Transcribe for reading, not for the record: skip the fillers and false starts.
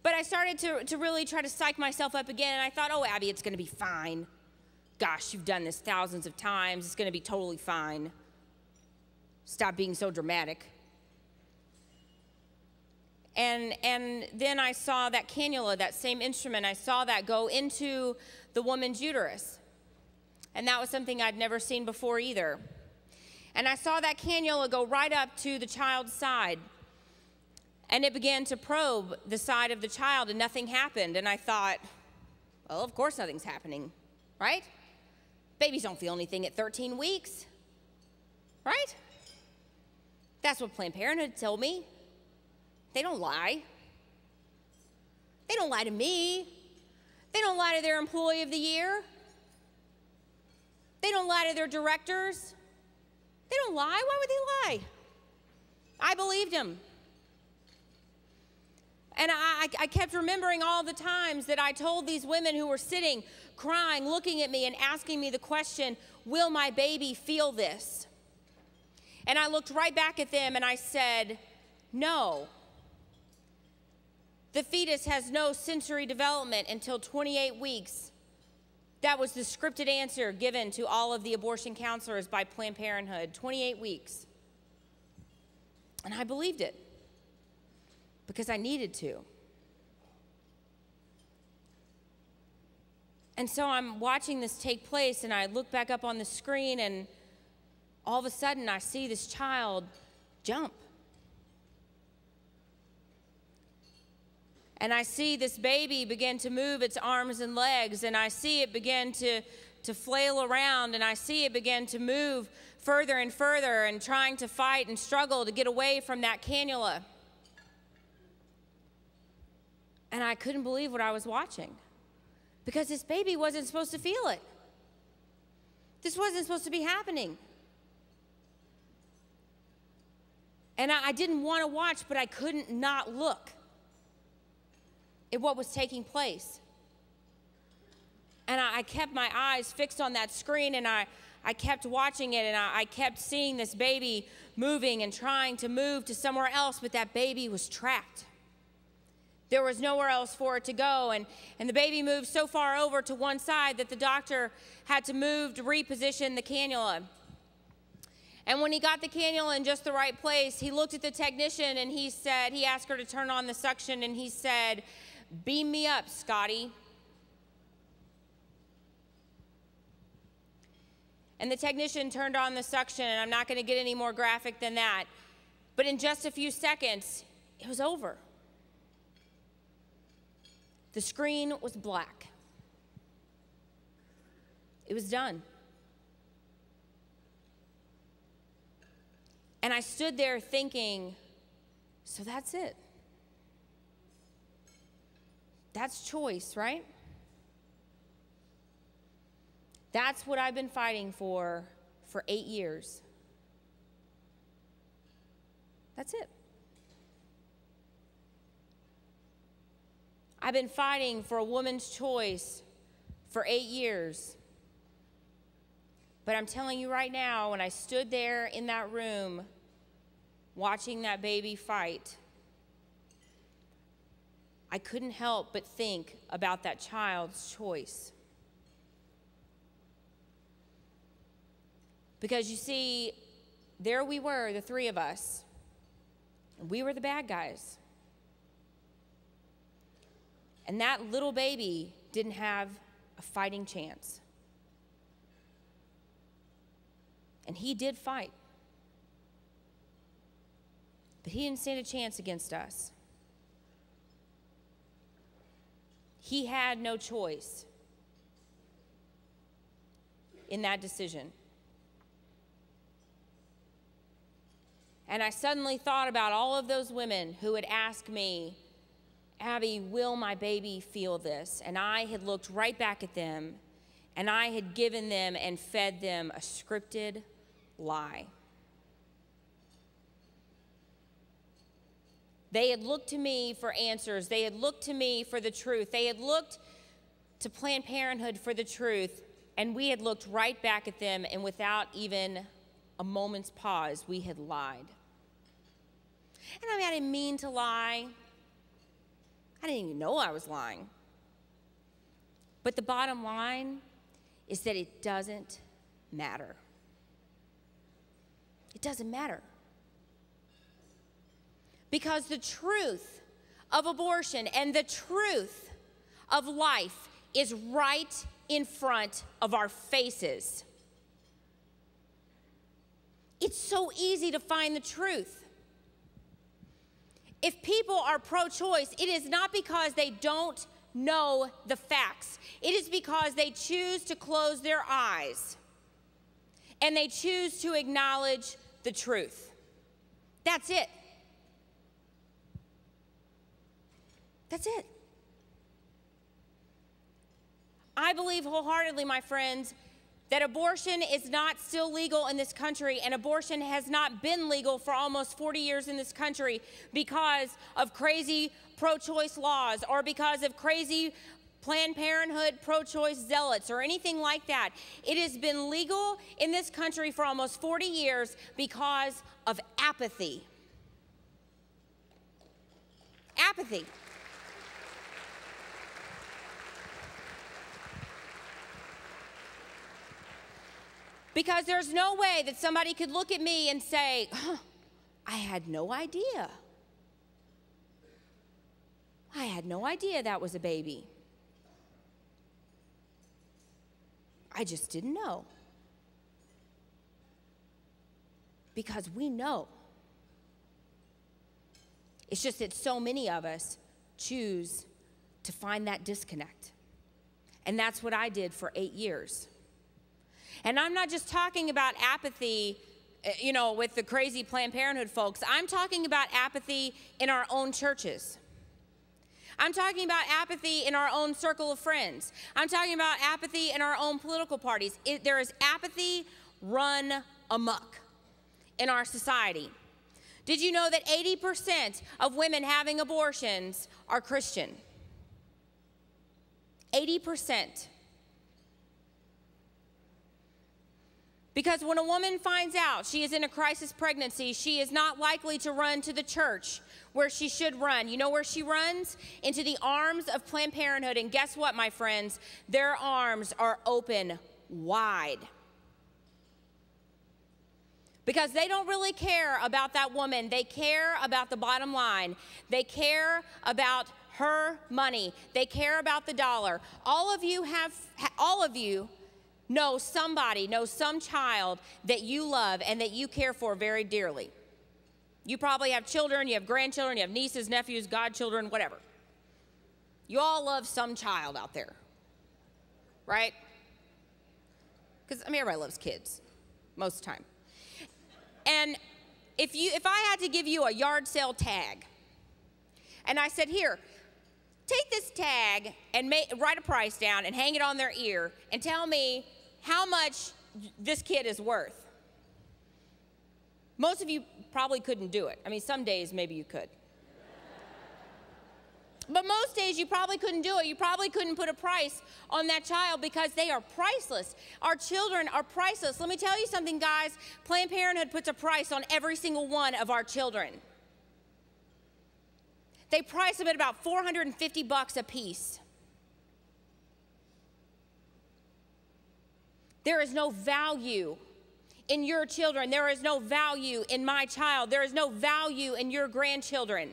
But I started to really try to psych myself up again, and I thought, oh, Abby, it's going to be fine. Gosh, you've done this thousands of times. It's going to be totally fine. Stop being so dramatic. And then I saw that cannula, that same instrument, I saw that go into the woman's uterus. And that was something I'd never seen before either. And I saw that cannula go right up to the child's side. And it began to probe the side of the child, and nothing happened. And I thought, well, of course nothing's happening, right? Babies don't feel anything at 13 weeks, right? That's what Planned Parenthood told me. They don't lie. They don't lie to me. They don't lie to their employee of the year. They don't lie to their directors. They don't lie. Why would they lie? I believed them. And I kept remembering all the times that I told these women who were sitting, crying, looking at me and asking me the question, will my baby feel this? And I looked right back at them and I said, no. The fetus has no sensory development until 28 weeks. That was the scripted answer given to all of the abortion counselors by Planned Parenthood, 28 weeks. And I believed it because I needed to. And so I'm watching this take place, and I look back up on the screen, and all of a sudden I see this child jump. And I see this baby begin to move its arms and legs, and I see it begin to flail around, and I see it begin to move further and further and trying to fight and struggle to get away from that cannula. And I couldn't believe what I was watching because this baby wasn't supposed to feel it. This wasn't supposed to be happening. And I didn't want to watch, but I couldn't not look at what was taking place. And I kept my eyes fixed on that screen, and I kept watching it, and I kept seeing this baby moving and trying to move to somewhere else, but that baby was trapped. There was nowhere else for it to go, and the baby moved so far over to one side that the doctor had to move to reposition the cannula. And when he got the cannula in just the right place, he looked at the technician and he asked her to turn on the suction, and he said, "Beam me up, Scotty." And the technician turned on the suction, and I'm not going to get any more graphic than that. But in just a few seconds, it was over. The screen was black. It was done. And I stood there thinking, so that's it. That's choice, right? That's what I've been fighting for 8 years. That's it. I've been fighting for a woman's choice for 8 years. But I'm telling you right now, when I stood there in that room watching that baby fight, I couldn't help but think about that child's choice. Because you see, there we were, the three of us, and we were the bad guys. And that little baby didn't have a fighting chance. And he did fight. But he didn't stand a chance against us. He had no choice in that decision. And I suddenly thought about all of those women who had asked me, "Abby, will my baby feel this?" And I had looked right back at them, and I had given them and fed them a scripted lie. They had looked to me for answers. They had looked to me for the truth. They had looked to Planned Parenthood for the truth, and we had looked right back at them, and without even a moment's pause, we had lied. And I didn't mean to lie. I didn't even know I was lying. But the bottom line is that it doesn't matter. It doesn't matter. Because the truth of abortion and the truth of life is right in front of our faces. It's so easy to find the truth. If people are pro-choice, it is not because they don't know the facts. It is because they choose to close their eyes and they choose to acknowledge the truth. That's it. That's it. I believe wholeheartedly, my friends, that abortion is not still legal in this country, and abortion has not been legal for almost 40 years in this country because of crazy pro-choice laws or because of crazy Planned Parenthood pro-choice zealots or anything like that. It has been legal in this country for almost 40 years because of apathy. Apathy. Because there's no way that somebody could look at me and say, I had no idea. I had no idea that was a baby. I just didn't know. Because we know. It's just that so many of us choose to find that disconnect. And that's what I did for 8 years. And I'm not just talking about apathy, with the crazy Planned Parenthood folks. I'm talking about apathy in our own churches. I'm talking about apathy in our own circle of friends. I'm talking about apathy in our own political parties. There is apathy run amok in our society. Did you know that 80% of women having abortions are Christian? 80%. Because when a woman finds out she is in a crisis pregnancy, she is not likely to run to the church where she should run. You know where she runs? Into the arms of Planned Parenthood. And guess what, my friends? Their arms are open wide. Because they don't really care about that woman. They care about the bottom line. They care about her money. They care about the dollar. All of you know somebody, know some child that you love and that you care for very dearly. You probably have children, you have grandchildren, you have nieces, nephews, godchildren, whatever. You all love some child out there, right? Because, everybody loves kids, most of the time. And if I had to give you a yard sale tag, and I said, here, take this tag and write a price down and hang it on their ear and tell me how much this kid is worth. Most of you probably couldn't do it. Some days maybe you could. But most days you probably couldn't do it. You probably couldn't put a price on that child because they are priceless. Our children are priceless. Let me tell you something, guys. Planned Parenthood puts a price on every single one of our children. They price them at about $450 a piece. There is no value in your children. There is no value in my child. There is no value in your grandchildren.